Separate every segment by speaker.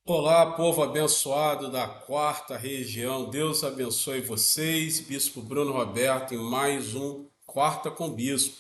Speaker 1: Olá, povo abençoado da quarta região. Deus abençoe vocês, Bispo Bruno Roberto, em mais um Quarta com Bispo.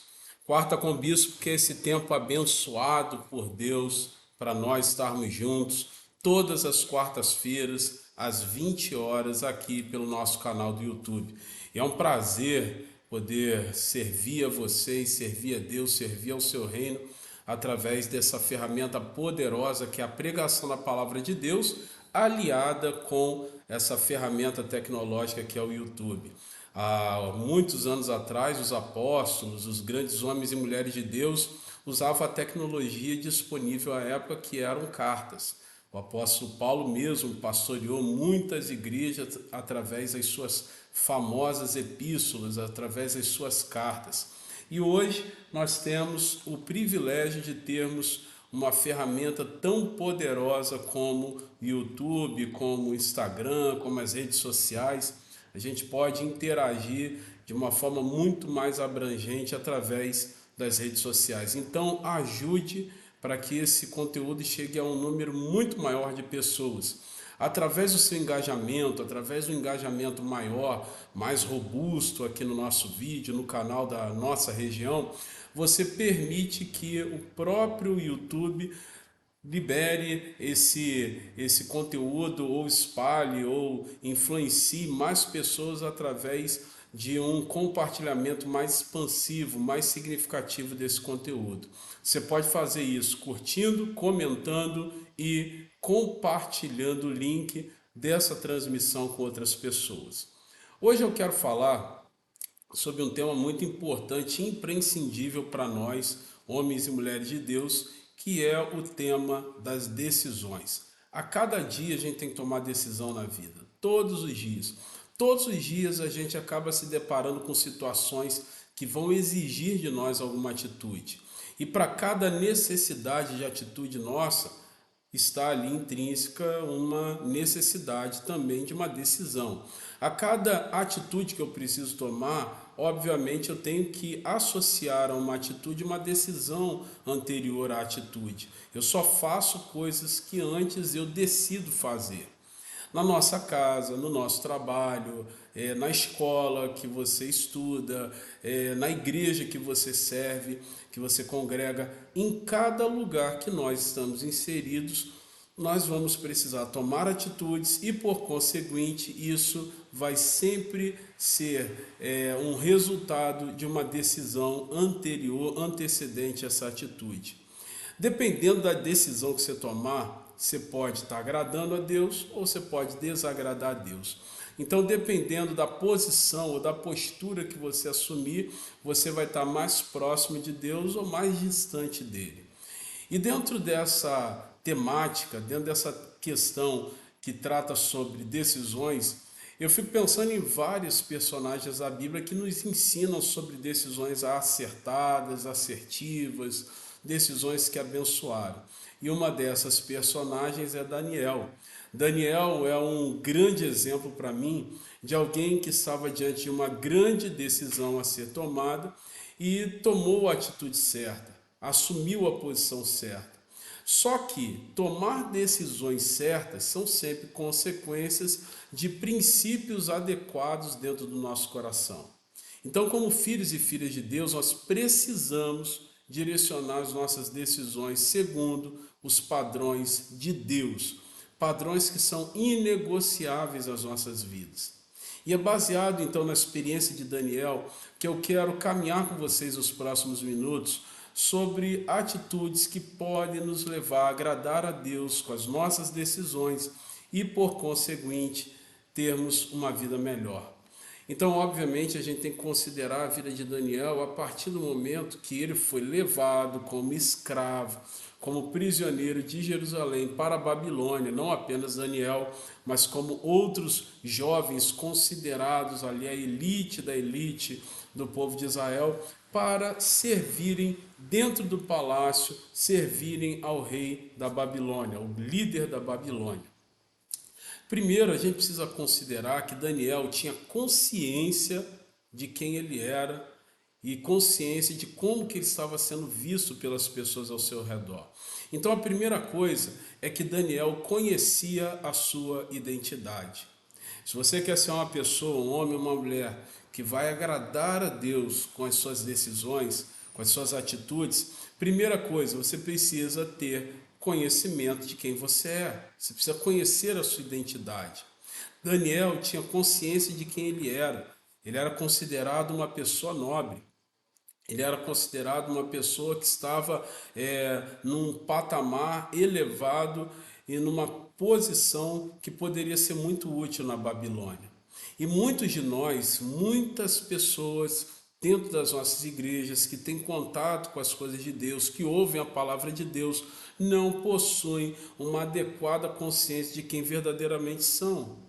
Speaker 1: Quarta com Bispo, que é esse tempo abençoado por Deus para nós estarmos juntos todas as quartas-feiras, às 20 horas, aqui pelo nosso canal do YouTube. E é um prazer poder servir a vocês, servir a Deus, servir ao seu reino através dessa ferramenta poderosa que é a pregação da palavra de Deus, aliada com essa ferramenta tecnológica que é o YouTube. Há muitos anos atrás, os apóstolos, os grandes homens e mulheres de Deus usavam a tecnologia disponível à época, que eram cartas. O apóstolo Paulo mesmo pastoreou muitas igrejas através das suas famosas epístolas, através das suas cartas. E hoje nós temos o privilégio de termos uma ferramenta tão poderosa como o YouTube, como o Instagram, como as redes sociais. A gente pode interagir de uma forma muito mais abrangente através das redes sociais. Então, ajude para que esse conteúdo chegue a um número muito maior de pessoas. Através do seu engajamento, através do engajamento maior, mais robusto aqui no nosso vídeo, no canal da nossa região, você permite que o próprio YouTube libere esse conteúdo ou espalhe ou influencie mais pessoas através de um compartilhamento mais expansivo, mais significativo desse conteúdo. Você pode fazer isso curtindo, comentando e compartilhando o link dessa transmissão com outras pessoas. Hoje eu quero falar sobre um tema muito importante e imprescindível para nós, homens e mulheres de Deus, que é o tema das decisões. A cada dia a gente tem que tomar decisão na vida, todos os dias. Todos os dias a gente acaba se deparando com situações que vão exigir de nós alguma atitude. E para cada necessidade de atitude nossa, está ali intrínseca uma necessidade também de uma decisão. A cada atitude que eu preciso tomar, obviamente eu tenho que associar a uma atitude uma decisão anterior à atitude. Eu só faço coisas que antes eu decido fazer na nossa casa, no nosso trabalho, na escola que você estuda, na igreja que você serve, que você congrega, em cada lugar que nós estamos inseridos, nós vamos precisar tomar atitudes e, por conseguinte, isso vai sempre ser um resultado de uma decisão anterior, antecedente a essa atitude. Dependendo da decisão que você tomar, você pode estar agradando a Deus ou você pode desagradar a Deus. Então, dependendo da posição ou da postura que você assumir, você vai estar mais próximo de Deus ou mais distante dele. E dentro dessa temática, dentro dessa questão que trata sobre decisões, eu fico pensando em vários personagens da Bíblia que nos ensinam sobre decisões acertadas, assertivas, decisões que abençoaram. E uma dessas personagens é Daniel. Daniel é um grande exemplo para mim de alguém que estava diante de uma grande decisão a ser tomada e tomou a atitude certa, assumiu a posição certa. Só que tomar decisões certas são sempre consequências de princípios adequados dentro do nosso coração. Então, como filhos e filhas de Deus, nós precisamos direcionar as nossas decisões segundo os padrões de Deus, padrões que são inegociáveis às nossas vidas. E é baseado então na experiência de Daniel que eu quero caminhar com vocês nos próximos minutos sobre atitudes que podem nos levar a agradar a Deus com as nossas decisões e, por conseguinte, termos uma vida melhor. Então, obviamente, a gente tem que considerar a vida de Daniel a partir do momento que ele foi levado como escravo, como prisioneiro de Jerusalém para a Babilônia, não apenas Daniel, mas como outros jovens considerados ali a elite da elite do povo de Israel, para servirem dentro do palácio, servirem ao rei da Babilônia, o líder da Babilônia. Primeiro, a gente precisa considerar que Daniel tinha consciência de quem ele era e consciência de como que ele estava sendo visto pelas pessoas ao seu redor. Então a primeira coisa é que Daniel conhecia a sua identidade. Se você quer ser uma pessoa, um homem ou uma mulher que vai agradar a Deus com as suas decisões, com as suas atitudes, primeira coisa, você precisa ter conhecimento de quem você é. Você precisa conhecer a sua identidade. Daniel tinha consciência de quem ele era. Ele era considerado uma pessoa nobre. Ele era considerado uma pessoa que estava num patamar elevado e numa posição que poderia ser muito útil na Babilônia. E muitos de nós, muitas pessoas dentro das nossas igrejas que têm contato com as coisas de Deus, que ouvem a palavra de Deus, não possuem uma adequada consciência de quem verdadeiramente são.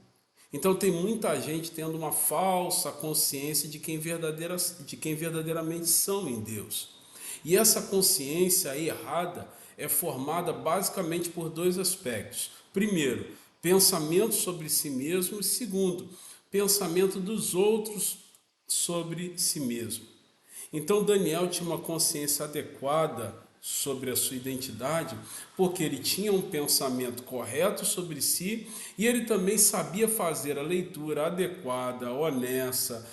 Speaker 1: Então tem muita gente tendo uma falsa consciência de quem verdadeiramente são em Deus. E essa consciência errada é formada basicamente por dois aspectos. Primeiro, pensamento sobre si mesmo, e segundo, pensamento dos outros sobre si mesmo. Então Daniel tinha uma consciência adequada sobre a sua identidade, porque ele tinha um pensamento correto sobre si e ele também sabia fazer a leitura adequada, honesta,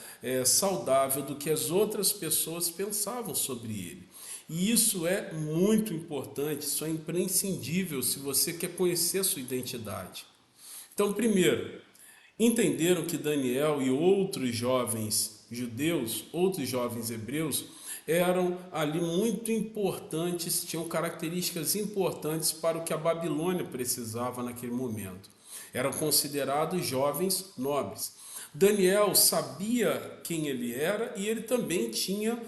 Speaker 1: saudável do que as outras pessoas pensavam sobre ele. E isso é muito importante, isso é imprescindível se você quer conhecer a sua identidade. Então, primeiro, entenderam que Daniel e outros jovens judeus, outros jovens hebreus, eram ali muito importantes, tinham características importantes para o que a Babilônia precisava naquele momento. Eram considerados jovens nobres. Daniel sabia quem ele era e ele também tinha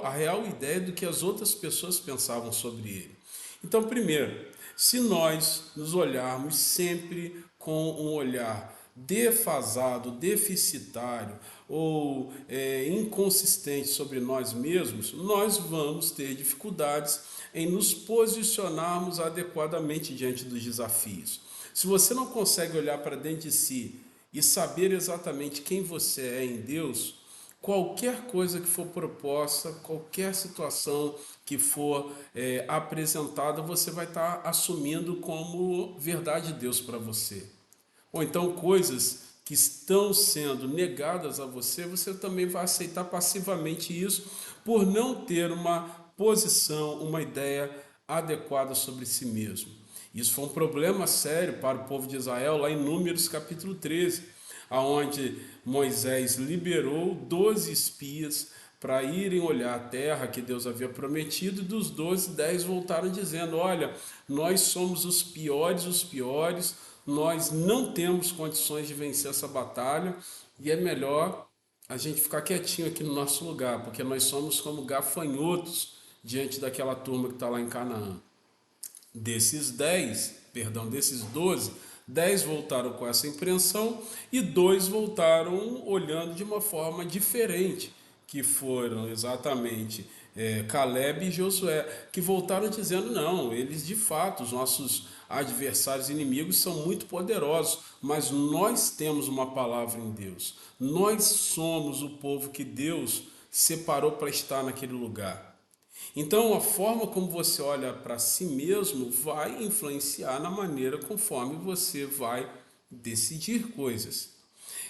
Speaker 1: a real ideia do que as outras pessoas pensavam sobre ele. Então, primeiro, se nós nos olharmos sempre com um olhar defasado, deficitário ou inconsistente sobre nós mesmos, nós vamos ter dificuldades em nos posicionarmos adequadamente diante dos desafios. Se você não consegue olhar para dentro de si e saber exatamente quem você é em Deus, qualquer coisa que for proposta, qualquer situação que for apresentada, você vai estar assumindo como verdade de Deus para você. Ou então coisas que estão sendo negadas a você, você também vai aceitar passivamente isso por não ter uma posição, uma ideia adequada sobre si mesmo. Isso foi um problema sério para o povo de Israel lá em Números capítulo 13, aonde Moisés liberou 12 espias para irem olhar a terra que Deus havia prometido, e dos 12, 10 voltaram dizendo: olha, nós somos os piores, nós não temos condições de vencer essa batalha e é melhor a gente ficar quietinho aqui no nosso lugar, porque nós somos como gafanhotos diante daquela turma que está lá em Canaã. Desses 12, 10 voltaram com essa impressão e 2 voltaram olhando de uma forma diferente, que foram exatamente Caleb e Josué, que voltaram dizendo: não, eles de fato, os nossos adversários inimigos são muito poderosos, mas nós temos uma palavra em Deus, nós somos o povo que Deus separou para estar naquele lugar. Então, a forma como você olha para si mesmo vai influenciar na maneira conforme você vai decidir coisas.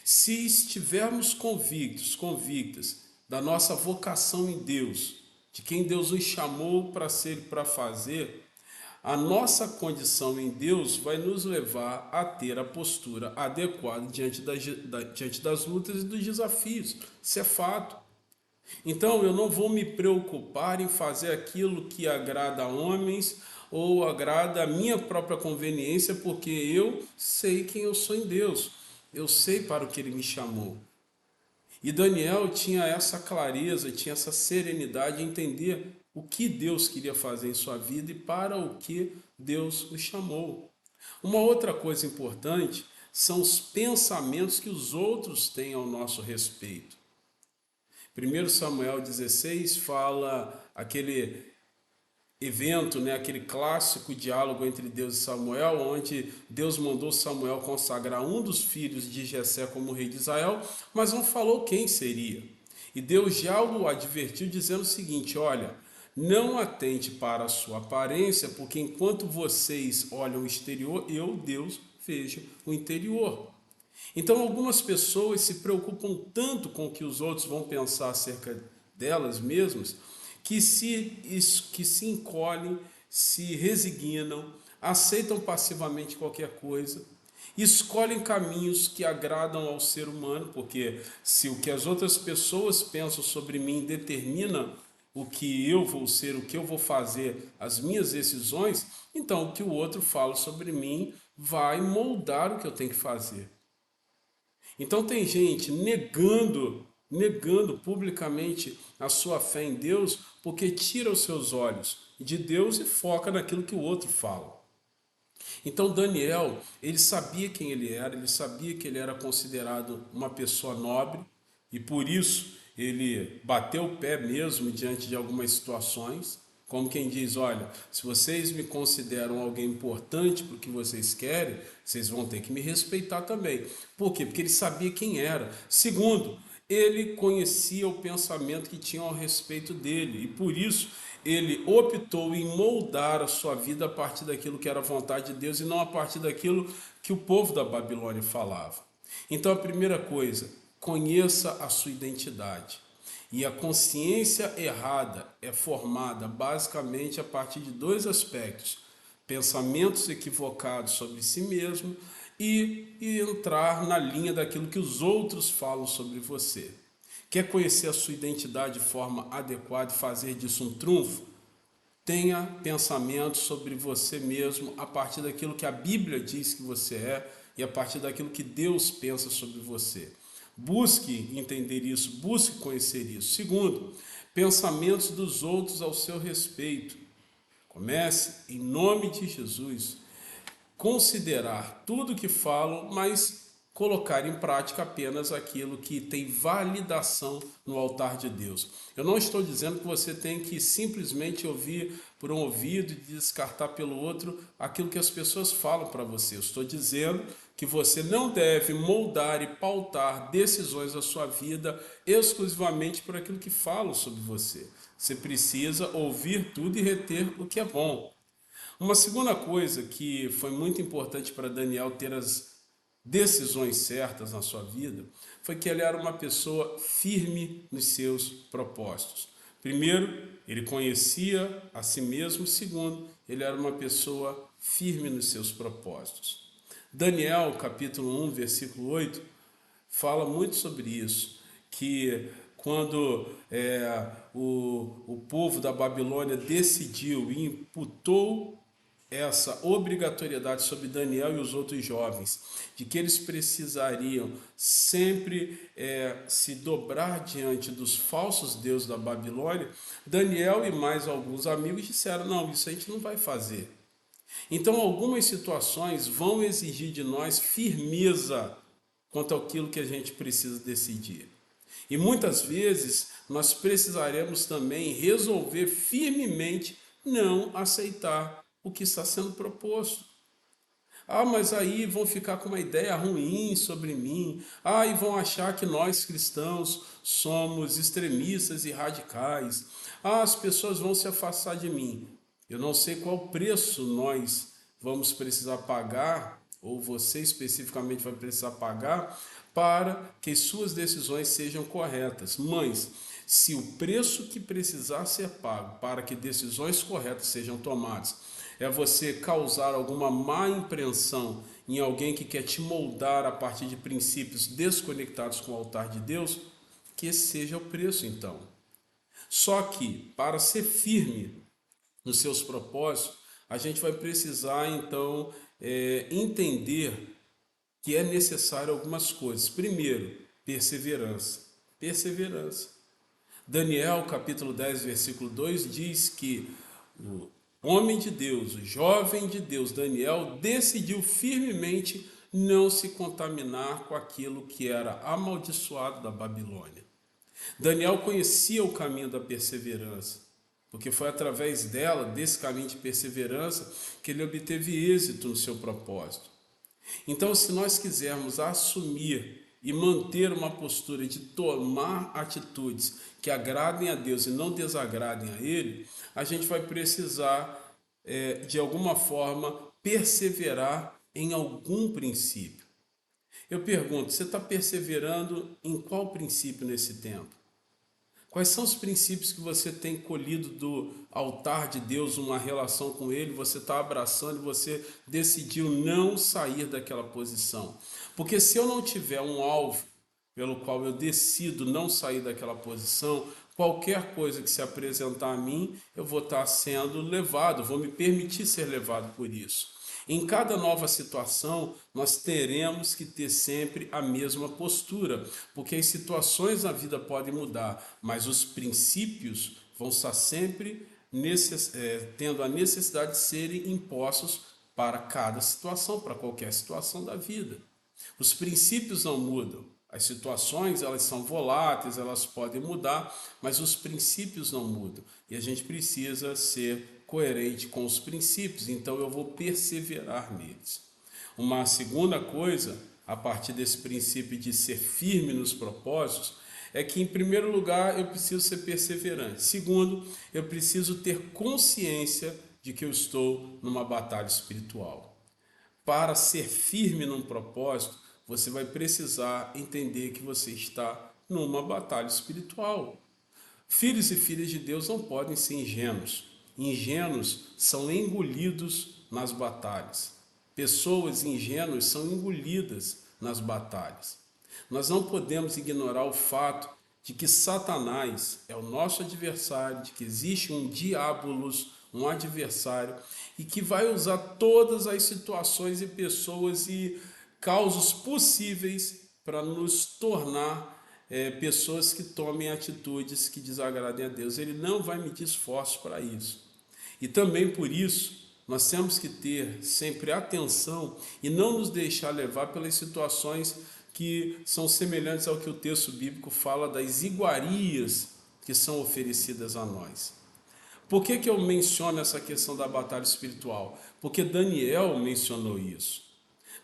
Speaker 1: Se estivermos convictas da nossa vocação em Deus, de quem Deus nos chamou para ser e para fazer, a nossa condição em Deus vai nos levar a ter a postura adequada diante das lutas e dos desafios. Isso é fato. Então eu não vou me preocupar em fazer aquilo que agrada a homens ou agrada a minha própria conveniência, porque eu sei quem eu sou em Deus, eu sei para o que Ele me chamou. E Daniel tinha essa clareza, tinha essa serenidade em entender o que Deus queria fazer em sua vida e para o que Deus o chamou. Uma outra coisa importante são os pensamentos que os outros têm ao nosso respeito. 1 Samuel 16 fala aquele evento, aquele clássico diálogo entre Deus e Samuel, onde Deus mandou Samuel consagrar um dos filhos de Jessé como rei de Israel, mas não falou quem seria. E Deus já o advertiu dizendo o seguinte: olha, não atente para a sua aparência, porque enquanto vocês olham o exterior, eu, Deus, vejo o interior. Então, algumas pessoas se preocupam tanto com o que os outros vão pensar acerca delas mesmas, que se encolhem, se resignam, aceitam passivamente qualquer coisa, escolhem caminhos que agradam ao ser humano, porque se o que as outras pessoas pensam sobre mim determina o que eu vou ser, o que eu vou fazer, as minhas decisões, então o que o outro fala sobre mim vai moldar o que eu tenho que fazer. Então tem gente negando publicamente a sua fé em Deus, porque tira os seus olhos de Deus e foca naquilo que o outro fala. Então Daniel, ele sabia quem ele sabia que ele era considerado uma pessoa nobre e por isso ele bateu o pé mesmo diante de algumas situações, como quem diz, olha, se vocês me consideram alguém importante para o que vocês querem, vocês vão ter que me respeitar também. Por quê? Porque ele sabia quem era. Segundo, ele conhecia o pensamento que tinham a respeito dele e por isso ele optou em moldar a sua vida a partir daquilo que era a vontade de Deus e não a partir daquilo que o povo da Babilônia falava. Então a primeira coisa, conheça a sua identidade. E a consciência errada é formada basicamente a partir de dois aspectos: pensamentos equivocados sobre si mesmo e entrar na linha daquilo que os outros falam sobre você. Quer conhecer a sua identidade de forma adequada e fazer disso um trunfo? Tenha pensamentos sobre você mesmo a partir daquilo que a Bíblia diz que você é e a partir daquilo que Deus pensa sobre você. Busque entender isso, busque conhecer isso. Segundo, pensamentos dos outros ao seu respeito. Comece, em nome de Jesus, considerar tudo que falam, mas colocar em prática apenas aquilo que tem validação no altar de Deus. Eu não estou dizendo que você tem que simplesmente ouvir por um ouvido e descartar pelo outro aquilo que as pessoas falam para você. Eu estou dizendo que você não deve moldar e pautar decisões da sua vida exclusivamente por aquilo que falam sobre você. Você precisa ouvir tudo e reter o que é bom. Uma segunda coisa que foi muito importante para Daniel ter as decisões certas na sua vida foi que ele era uma pessoa firme nos seus propósitos. Primeiro, ele conhecia a si mesmo. Segundo, ele era uma pessoa firme nos seus propósitos. Daniel, capítulo 1, versículo 8, fala muito sobre isso, que quando o povo da Babilônia decidiu e imputou essa obrigatoriedade sobre Daniel e os outros jovens, de que eles precisariam sempre se dobrar diante dos falsos deuses da Babilônia, Daniel e mais alguns amigos disseram, não, isso a gente não vai fazer. Então algumas situações vão exigir de nós firmeza quanto àquilo que a gente precisa decidir. E muitas vezes nós precisaremos também resolver firmemente não aceitar o que está sendo proposto. Ah, mas aí vão ficar com uma ideia ruim sobre mim. Ah, e vão achar que nós cristãos somos extremistas e radicais. Ah, as pessoas vão se afastar de mim. Eu não sei qual preço nós vamos precisar pagar, ou você especificamente vai precisar pagar, para que suas decisões sejam corretas. Mas, se o preço que precisar ser pago para que decisões corretas sejam tomadas é você causar alguma má impressão em alguém que quer te moldar a partir de princípios desconectados com o altar de Deus, que esse seja o preço então. Só que, para ser firme nos seus propósitos, a gente vai precisar então entender que é necessário algumas coisas. Primeiro, perseverança. Perseverança. Daniel, capítulo 10, versículo 2, diz que o homem de Deus, o jovem de Deus, Daniel, decidiu firmemente não se contaminar com aquilo que era amaldiçoado da Babilônia. Daniel conhecia o caminho da perseverança, porque foi através dela, desse caminho de perseverança, que ele obteve êxito no seu propósito. Então, se nós quisermos assumir e manter uma postura de tomar atitudes que agradem a Deus e não desagradem a Ele, a gente vai precisar, de alguma forma, perseverar em algum princípio. Eu pergunto, você está perseverando em qual princípio nesse tempo? Quais são os princípios que você tem colhido do altar de Deus, uma relação com Ele, você está abraçando e você decidiu não sair daquela posição? Porque se eu não tiver um alvo pelo qual eu decido não sair daquela posição, qualquer coisa que se apresentar a mim, eu vou estar sendo levado, vou me permitir ser levado por isso. Em cada nova situação, nós teremos que ter sempre a mesma postura, porque as situações na vida podem mudar, mas os princípios vão estar sempre tendo a necessidade de serem impostos para cada situação, para qualquer situação da vida. Os princípios não mudam. As situações, elas são voláteis, elas podem mudar, mas os princípios não mudam. E a gente precisa ser coerente com os princípios, então eu vou perseverar neles. Uma segunda coisa, a partir desse princípio de ser firme nos propósitos, é que, em primeiro lugar, eu preciso ser perseverante. Segundo, eu preciso ter consciência de que eu estou numa batalha espiritual. Para ser firme num propósito, você vai precisar entender que você está numa batalha espiritual. Filhos e filhas de Deus não podem ser ingênuos. Ingênuos são engolidos nas batalhas. Pessoas ingênuas são engolidas nas batalhas. Nós não podemos ignorar o fato de que Satanás é o nosso adversário, de que existe um diabolos, um adversário, e que vai usar todas as situações e pessoas e causos possíveis para nos tornar pessoas que tomem atitudes que desagradem a Deus. Ele não vai medir esforços para isso. E também por isso, nós temos que ter sempre atenção e não nos deixar levar pelas situações que são semelhantes ao que o texto bíblico fala das iguarias que são oferecidas a nós. Por que eu menciono essa questão da batalha espiritual? Porque Daniel mencionou isso.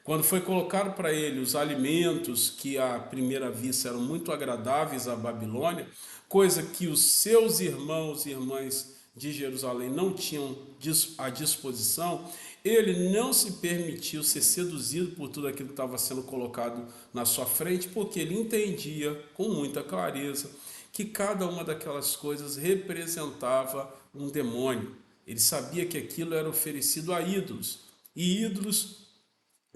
Speaker 1: Quando foi colocado para ele os alimentos que à primeira vista eram muito agradáveis à Babilônia, coisa que os seus irmãos e irmãs de Jerusalém não tinham à disposição, ele não se permitiu ser seduzido por tudo aquilo que estava sendo colocado na sua frente, porque ele entendia com muita clareza que cada uma daquelas coisas representava um demônio. Ele sabia que aquilo era oferecido a ídolos, e ídolos,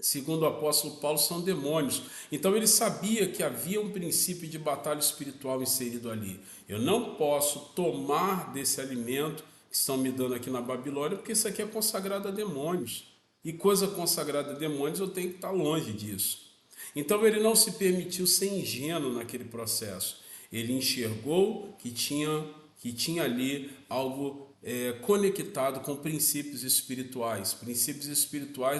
Speaker 1: segundo o apóstolo Paulo, são demônios. Então ele sabia que havia um princípio de batalha espiritual inserido ali. Eu não posso tomar desse alimento que estão me dando aqui na Babilônia, porque isso aqui é consagrado a demônios. E coisa consagrada a demônios, eu tenho que estar longe disso. Então ele não se permitiu ser ingênuo naquele processo. Ele enxergou que tinha ali algo conectado com princípios espirituais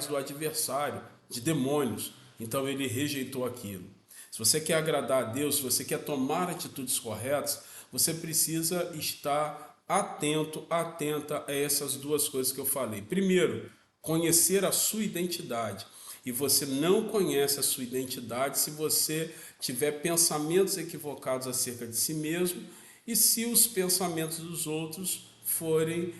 Speaker 1: do adversário, de demônios. Então ele rejeitou aquilo. Se você quer agradar a Deus, se você quer tomar atitudes corretas, você precisa estar atento, atenta a essas duas coisas que eu falei. Primeiro, conhecer a sua identidade. E você não conhece a sua identidade se você tiver pensamentos equivocados acerca de si mesmo e se os pensamentos dos outros forem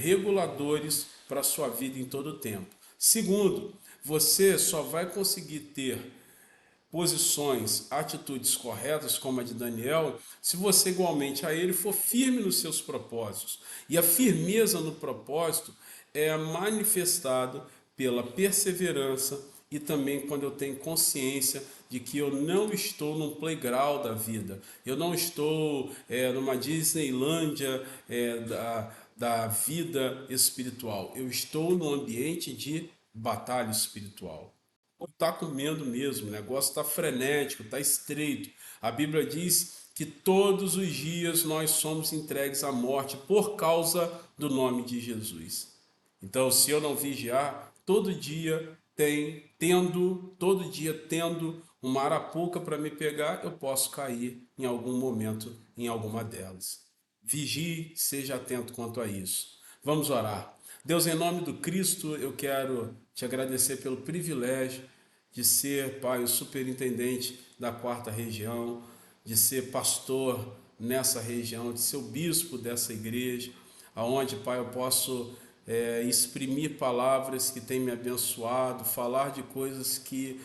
Speaker 1: reguladores para a sua vida em todo o tempo. Segundo, você só vai conseguir ter posições, atitudes corretas, como a de Daniel, se você igualmente a ele for firme nos seus propósitos. E a firmeza no propósito é manifestado pela perseverança e também quando eu tenho consciência de que eu não estou num playground da vida, eu não estou numa Disneylândia da vida espiritual, eu estou num ambiente de batalha espiritual. Está comendo mesmo, o negócio está frenético, está estreito. A Bíblia diz que todos os dias nós somos entregues à morte por causa do nome de Jesus. Então, se eu não vigiar, todo dia tendo uma arapuca para me pegar, eu posso cair em algum momento em alguma delas. Vigie, seja atento quanto a isso. Vamos orar. Deus, em nome do Cristo, eu quero te agradecer pelo privilégio de ser, Pai, o superintendente da quarta região, de ser pastor nessa região, de ser o bispo dessa igreja, aonde, Pai, eu posso exprimir palavras que têm me abençoado, falar de coisas que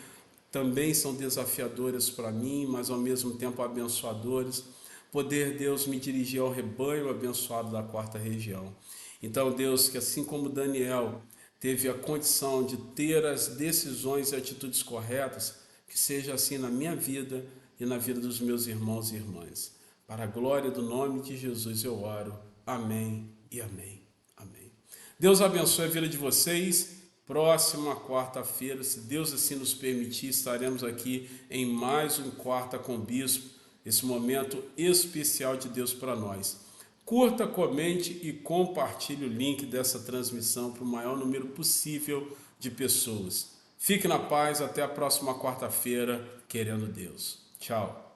Speaker 1: também são desafiadoras para mim, mas ao mesmo tempo abençoadoras. Poder, Deus, me dirigir ao rebanho abençoado da quarta região. Então, Deus, que assim como Daniel teve a condição de ter as decisões e atitudes corretas, que seja assim na minha vida e na vida dos meus irmãos e irmãs. Para a glória do nome de Jesus eu oro. Amém e amém. Amém. Deus abençoe a vida de vocês. Próxima quarta-feira, se Deus assim nos permitir, estaremos aqui em mais um Quarta com Bispo, esse momento especial de Deus para nós. Curta, comente e compartilhe o link dessa transmissão para o maior número possível de pessoas. Fique na paz, até a próxima quarta-feira, querendo Deus. Tchau.